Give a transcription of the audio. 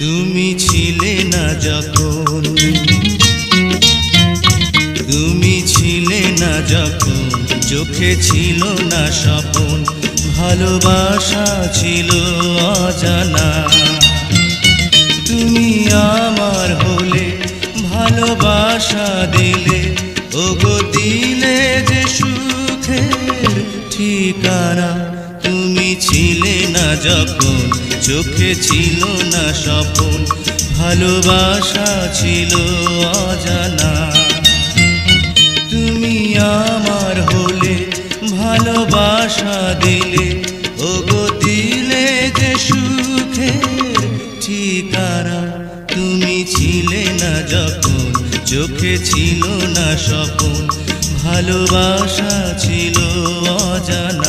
তুমি ছিলে না যখন, তুমি ছিলে না যখন, চোখে ছিল না স্বপন, ভালোবাসা ছিল অজানা। তুমি আমার হলে, ভালোবাসা দিলে, ওগো দিলে যে সুখের ঠিকানা। তুমি ছিলে না যখন, চোখে ছিল না স্বপন, ভালোবাসা ছিল অজানা। তুমি আমার হলে, ভালোবাসা দিলে, ওগো দিলে যে সুখের ঠিকানা। তুমি ছিলে না যখন, চোখে ছিল না স্বপন, ভালোবাসা ছিল অজানা।